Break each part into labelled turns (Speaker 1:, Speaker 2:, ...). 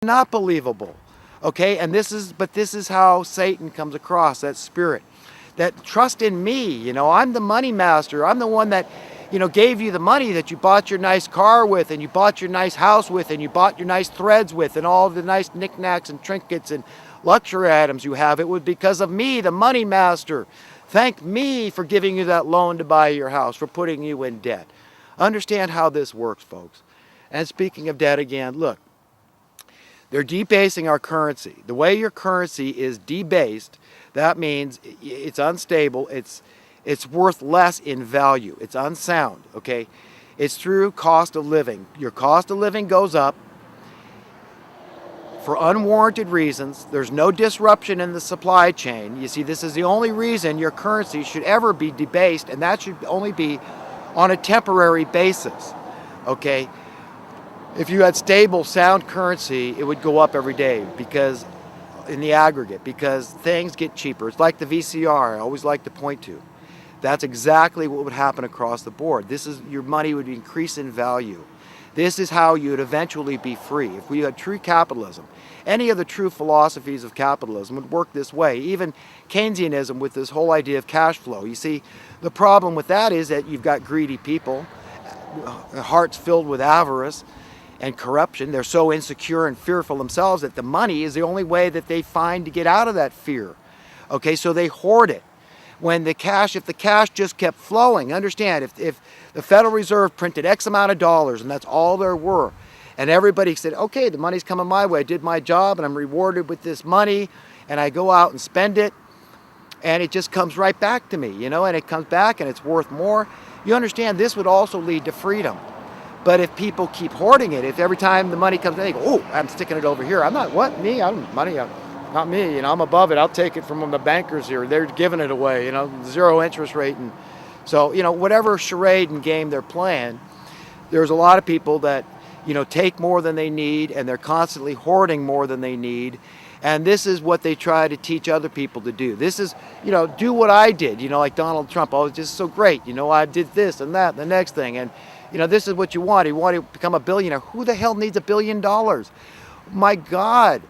Speaker 1: not believable. Okay, and this is how Satan comes across, that spirit. That trust in me, I'm the money master. I'm the one that, gave you the money that you bought your nice car with, and you bought your nice house with, and you bought your nice threads with, and all the nice knickknacks and trinkets and luxury items you have. It was because of me, the money master. Thank me for giving you that loan to buy your house, for putting you in debt. Understand how this works, folks. And speaking of debt again, look, they're debasing our currency. The way your currency is debased, that means it's unstable, it's worth less in value, it's unsound, okay? It's through cost of living. Your cost of living goes up for unwarranted reasons. There's no disruption in the supply chain. You see, this is the only reason your currency should ever be debased, and that should only be on a temporary basis, okay? If you had stable, sound currency, it would go up every day because in the aggregate, because things get cheaper. It's like the VCR I always like to point to. That's exactly what would happen across the board. Your money would increase in value. This is how you'd eventually be free. If we had true capitalism, any of the true philosophies of capitalism would work this way. Even Keynesianism with this whole idea of cash flow. You see, the problem with that is that you've got greedy people, hearts filled with avarice and corruption. They're so insecure and fearful themselves that the money is the only way that they find to get out of that fear. Okay, so they hoard it. If the cash just kept flowing, understand, if the Federal Reserve printed X amount of dollars and that's all there were, and everybody said, okay, the money's coming my way, I did my job and I'm rewarded with this money, and I go out and spend it, and it just comes right back to me, and it comes back and it's worth more. You understand, this would also lead to freedom. But if people keep hoarding it, if every time the money comes in, they go, oh, I'm sticking it over here. I'm not, what, me? Not me, I'm above it. I'll take it from the bankers here. They're giving it away, 0 interest rate. And so, whatever charade and game they're playing, there's a lot of people that, take more than they need, and they're constantly hoarding more than they need. And this is what they try to teach other people to do. This is, do what I did, like Donald Trump. Oh, it's just so great. I did this and that, the next thing. And, this is what you want. You want to become a billionaire. Who the hell needs $1 billion? My God,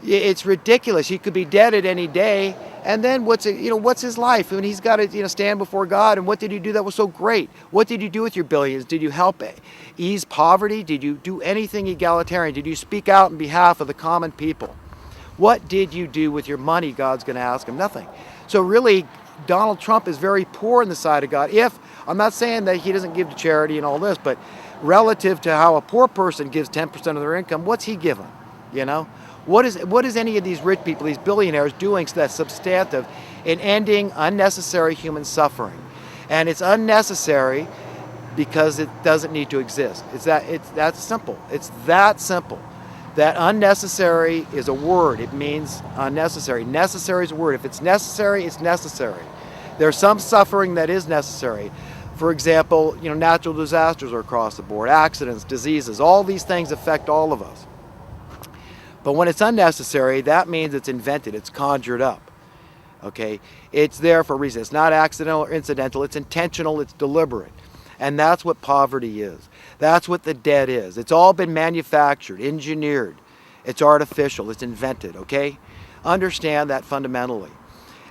Speaker 1: it's ridiculous. He could be dead at any day. And then what's his life? I mean, he's got to, stand before God. And what did he do that was so great? What did you do with your billions? Did you help ease poverty? Did you do anything egalitarian? Did you speak out on behalf of the common people? What did you do with your money? God's going to ask him. Nothing. So really, Donald Trump is very poor in the sight of God. I'm not saying that he doesn't give to charity and all this, but relative to how a poor person gives 10% of their income, what's he given? What is any of these rich people, these billionaires, doing that's substantive in ending unnecessary human suffering? And it's unnecessary because it doesn't need to exist. It's that simple. It's that simple. That unnecessary is a word. It means unnecessary. Necessary is a word. If it's necessary, it's necessary. There's some suffering that is necessary. For example, natural disasters are across the board, accidents, diseases, all these things affect all of us. But when it's unnecessary, that means it's invented, it's conjured up. Okay? It's there for a reason. It's not accidental or incidental, it's intentional, it's deliberate. And that's what poverty is. That's what the debt is. It's all been manufactured, engineered. It's artificial, it's invented, okay? Understand that fundamentally.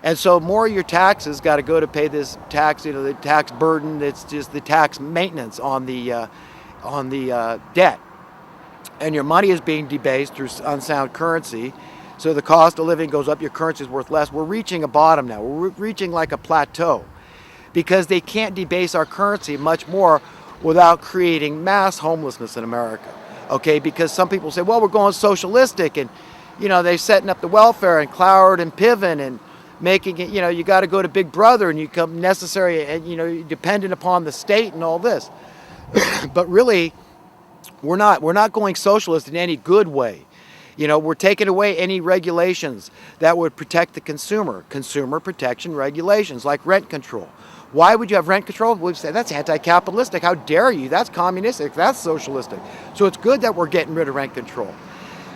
Speaker 1: And so more of your taxes got to go to pay this tax, the tax burden. It's just the tax maintenance on the debt. And your money is being debased through unsound currency. So the cost of living goes up, your currency is worth less. We're reaching a bottom now. We're reaching like a plateau because they can't debase our currency much more without creating mass homelessness in America. Okay, because some people say, well, we're going socialistic, and they're setting up the welfare and Cloward and Piven and making it, you got to go to Big Brother and you become necessary and, dependent upon the state and all this. But really, we're not going socialist in any good way. We're taking away any regulations that would protect the consumer protection regulations like rent control. Why would you have rent control? We'd say that's anti-capitalistic. How dare you? That's communistic. That's socialistic. So it's good that we're getting rid of rent control.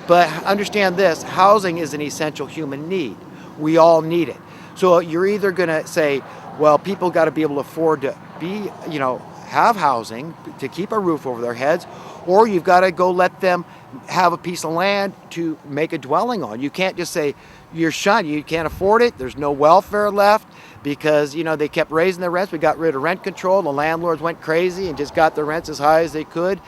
Speaker 1: But understand this, housing is an essential human need. We all need it. So you're either going to say, well, people got to be able to afford to have housing, to keep a roof over their heads, or you've got to go let them have a piece of land to make a dwelling on. You can't just say you're shunned, you can't afford it, there's no welfare left because, you know, they kept raising their rents. We got rid of rent control. The landlords went crazy and just got their rents as high as they could.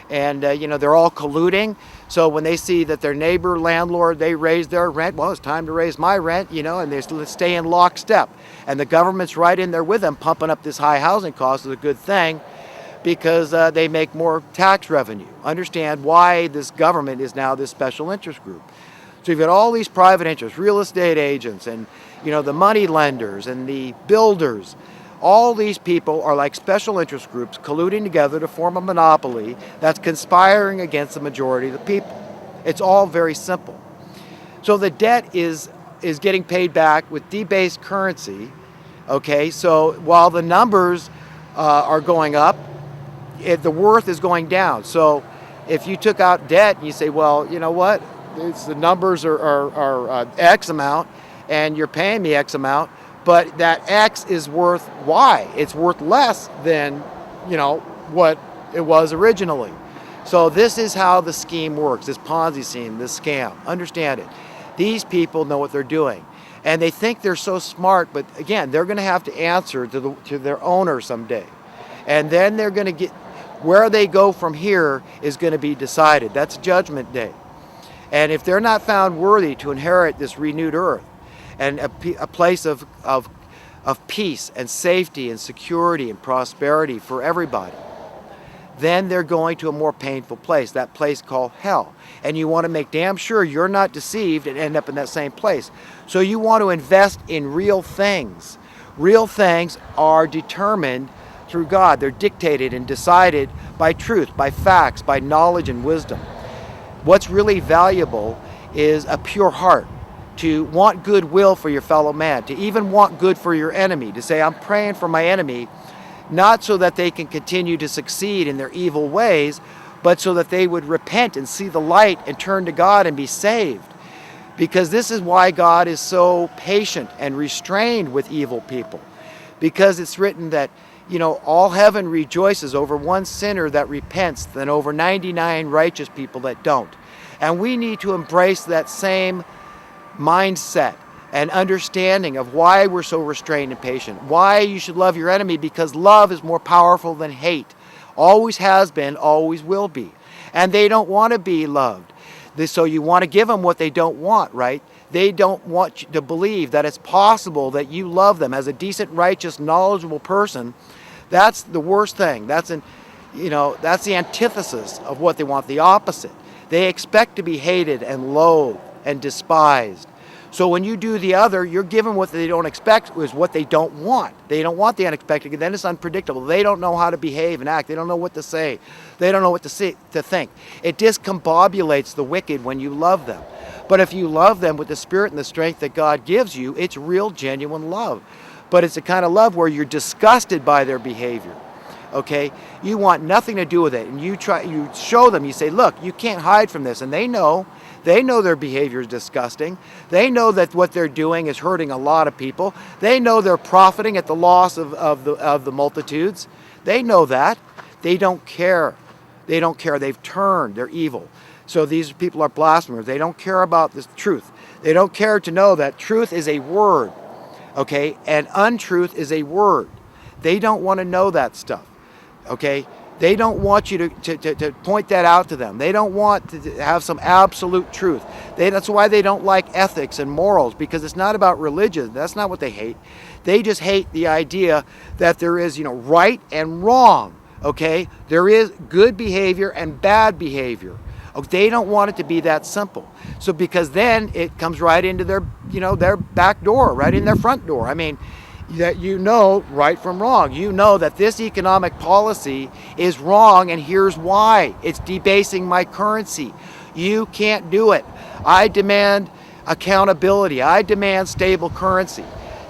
Speaker 1: And, you know, they're all colluding. So when they see that their neighbor landlord, they raise their rent, well, it's time to raise my rent, you know, and they stay in lockstep. And the government's right in there with them, pumping up this high housing cost is a good thing because they make more tax revenue. Understand why this government is now this special interest group. So you've got all these private interests, real estate agents, and, you know, the money lenders and the builders. All these people are like special interest groups colluding together to form a monopoly that's conspiring against the majority of the people. It's all very simple. So the debt is getting paid back with debased currency. Okay, so while the numbers are going up, the worth is going down. So if you took out debt and you say, well, you know what, the numbers are X amount and you're paying me X amount, but that X is worth Y. It's worth less than, you know, what it was originally. So this is how the scheme works, this Ponzi scheme, this scam. Understand it. These people know what they're doing. And they think they're so smart, but again, they're going to have to answer to their owner someday. And then they're going to get, where they go from here is going to be decided. That's Judgment Day. And if they're not found worthy to inherit this renewed earth, and a place of peace and safety and security and prosperity for everybody, then they're going to a more painful place, that place called hell. And you want to make damn sure you're not deceived and end up in that same place. So you want to invest in real things. Real things are determined through God. They're dictated and decided by truth, by facts, by knowledge and wisdom. What's really valuable is a pure heart, to want goodwill for your fellow man, to even want good for your enemy, to say, I'm praying for my enemy, not so that they can continue to succeed in their evil ways, but so that they would repent and see the light and turn to God and be saved. Because this is why God is so patient and restrained with evil people. Because it's written that, you know, all heaven rejoices over one sinner that repents than over 99 righteous people that don't. And we need to embrace that same mindset and understanding of why we're so restrained and patient, why you should love your enemy, because love is more powerful than hate. Always has been, always will be. And they don't want to be loved. So you want to give them what they don't want, right? They don't want you to believe that it's possible that you love them as a decent, righteous, knowledgeable person. That's the worst thing. That's the antithesis of what they want, the opposite. They expect to be hated and loathed and despised. So when you do the other, you're given what they don't expect, is what they don't want. They don't want the unexpected, then it's unpredictable. They don't know how to behave and act. They don't know what to say. They don't know what to think. It discombobulates the wicked when you love them. But if you love them with the spirit and the strength that God gives you, it's real, genuine love. But it's the kind of love where you're disgusted by their behavior. Okay? You want nothing to do with it. And you show them, you say, look, you can't hide from this. And they know their behavior is disgusting. They know that what they're doing is hurting a lot of people. They know they're profiting at the loss of the multitudes. They know that. They don't care. They don't care. They've turned. They're evil. So these people are blasphemers. They don't care about the truth. They don't care to know that truth is a word, okay, and untruth is a word. They don't want to know that stuff, okay? They don't want you to point that out to them. They don't want to have some absolute truth. That's why they don't like ethics and morals, because it's not about religion. That's not what they hate. They just hate the idea that there is, right and wrong, okay? There is good behavior and bad behavior. They don't want it to be that simple. So because then it comes right into their back door, right in their front door. I mean, that right from wrong. You know that this economic policy is wrong, and here's why. It's debasing my currency. You can't do it. I demand accountability. I demand stable currency.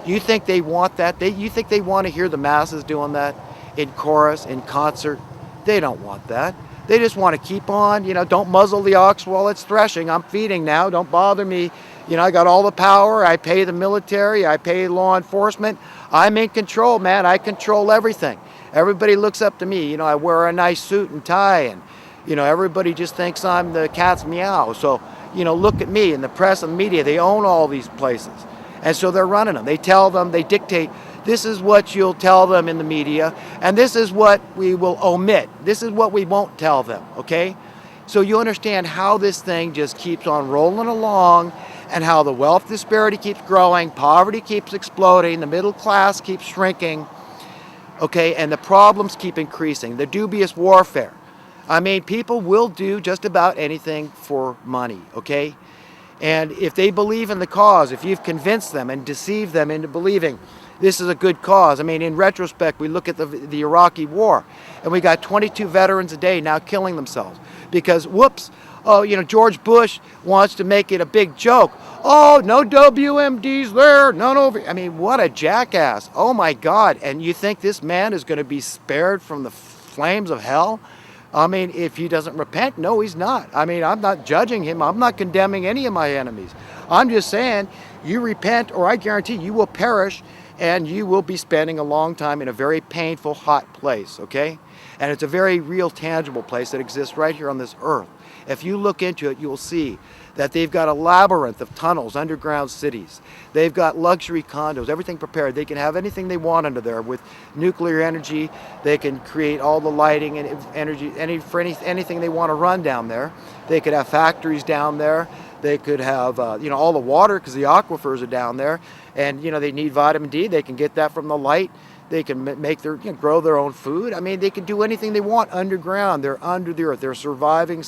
Speaker 1: You think they want that? You think they want to hear the masses doing that in chorus, in concert? They don't want that. They just want to keep on, don't muzzle the ox while it's threshing. I'm feeding now. Don't bother me. I got all the power. I pay the military. I pay law enforcement. I'm in control, man. I control everything. Everybody looks up to me. I wear a nice suit and tie, and, Everybody just thinks I'm the cat's meow. So, look at me, and the press and the media, they own all these places. And so they're running them. They tell them, they dictate, this is what you'll tell them in the media, and this is what we will omit. This is what we won't tell them, okay? So you understand how this thing just keeps on rolling along, and how the wealth disparity keeps growing, poverty keeps exploding, the middle class keeps shrinking, okay, and the problems keep increasing, the dubious warfare. I mean, people will do just about anything for money, okay? And if they believe in the cause, if you've convinced them and deceived them into believing this is a good cause. I mean, in retrospect, we look at the Iraqi war, and we got 22 veterans a day now killing themselves because, whoops, George Bush wants to make it a big joke. Oh, no WMDs there, none over. I mean, what a jackass. Oh, my God. And you think this man is going to be spared from the flames of hell? I mean, if he doesn't repent, no, he's not. I mean, I'm not judging him. I'm not condemning any of my enemies. I'm just saying, you repent, or I guarantee you will perish, and you will be spending a long time in a very painful, hot place, okay? And it's a very real, tangible place that exists right here on this earth. If you look into it, you will see that they've got a labyrinth of tunnels, underground cities. They've got luxury condos, everything prepared. They can have anything they want under there with nuclear energy. They can create all the lighting and energy, anything they want to run down there. They could have factories down there. They could have, all the water because the aquifers are down there. And, they need vitamin D. They can get that from the light. They can make grow their own food. I mean, they can do anything they want underground. They're under the earth. They're surviving,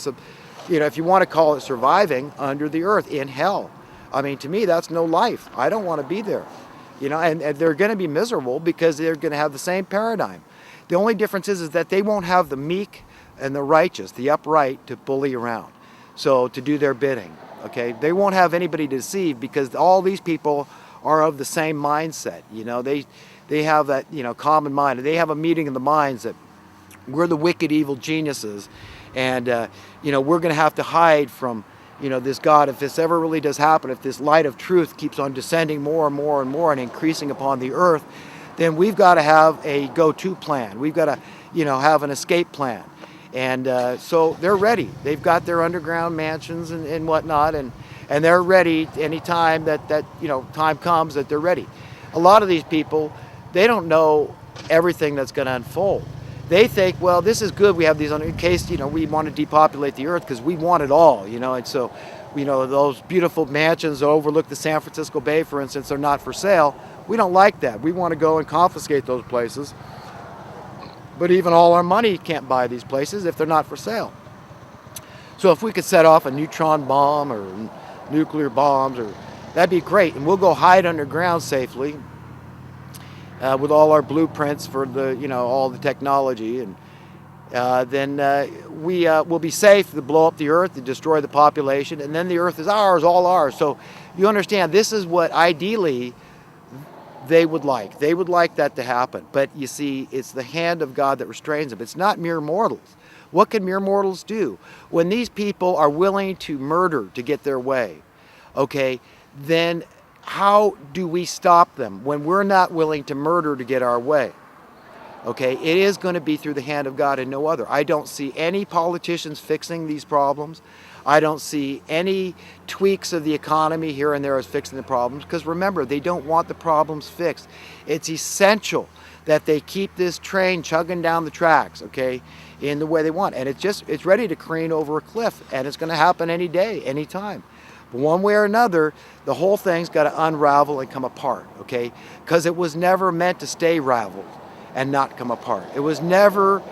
Speaker 1: if you want to call it surviving, under the earth, in hell. I mean, to me, that's no life. I don't want to be there. And they're going to be miserable because they're going to have the same paradigm. The only difference is that they won't have the meek and the righteous, the upright, to bully around. So to do their bidding, okay? They won't have anybody to deceive because all these people are of the same mindset. They have that, common mind. They have a meeting of the minds that we're the wicked, evil geniuses, and we're going to have to hide from, this God. If this ever really does happen, if this light of truth keeps on descending more and more and more and increasing upon the earth, then we've got to have a go-to plan. We've got to, have an escape plan. And so they're ready. They've got their underground mansions and whatnot, and they're ready any time that time comes that they're ready. A lot of these people, they don't know everything that's going to unfold. They think, well, this is good. We have these in case, we want to depopulate the earth because we want it all, and so, those beautiful mansions that overlook the San Francisco Bay, for instance, are not for sale. We don't like that. We want to go and confiscate those places. But even all our money can't buy these places if they're not for sale. So if we could set off a neutron bomb or nuclear bombs, that'd be great. And we'll go hide underground safely with all our blueprints for all the technology. And then we will be safe to blow up the earth, to destroy the population. And then the earth is ours, all ours. So you understand, this is what ideally they would like. They would like that to happen. But you see, it's the hand of God that restrains them. It's not mere mortals. What can mere mortals do? When these people are willing to murder to get their way, okay, then how do we stop them when we're not willing to murder to get our way? Okay, it is going to be through the hand of God and no other. I don't see any politicians fixing these problems. I don't see any tweaks of the economy here and there as fixing the problems, because remember, they don't want the problems fixed. It's essential that they keep this train chugging down the tracks, okay, in the way they want. And it's ready to careen over a cliff, and it's going to happen any day, any time. But one way or another, the whole thing's got to unravel and come apart, okay, because it was never meant to stay raveled and not come apart. It was never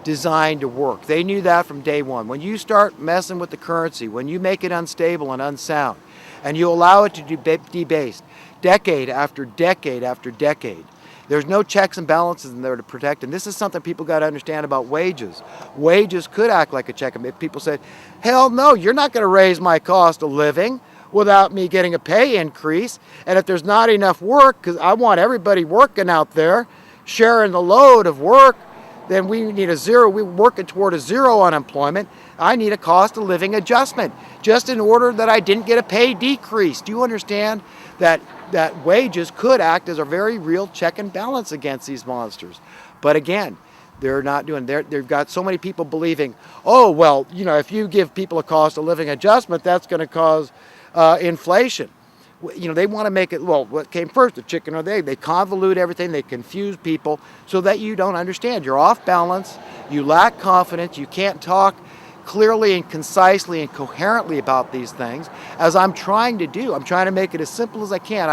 Speaker 1: designed to work. They knew that from day one. When you start messing with the currency, when you make it unstable and unsound, and you allow it to be debased decade after decade after decade, there's no checks and balances in there to protect. And this is something people got to understand about wages. Wages could act like a check. If people said, hell no, you're not going to raise my cost of living without me getting a pay increase. And if there's not enough work, because I want everybody working out there, sharing the load of work, then we need we're working toward a zero unemployment. I need a cost of living adjustment just in order that I didn't get a pay decrease. Do you understand that wages could act as a very real check and balance against these monsters? But again, They're not doing. They've got so many people believing, oh well, you know, if you give people a cost of living adjustment, that's going to cause inflation. You know, they want to make it, well, what came first, the chicken or the egg? They convolute everything, they confuse people so that you don't understand. You're off balance, you lack confidence, you can't talk clearly and concisely and coherently about these things, as I'm trying to do. I'm trying to make it as simple as I can.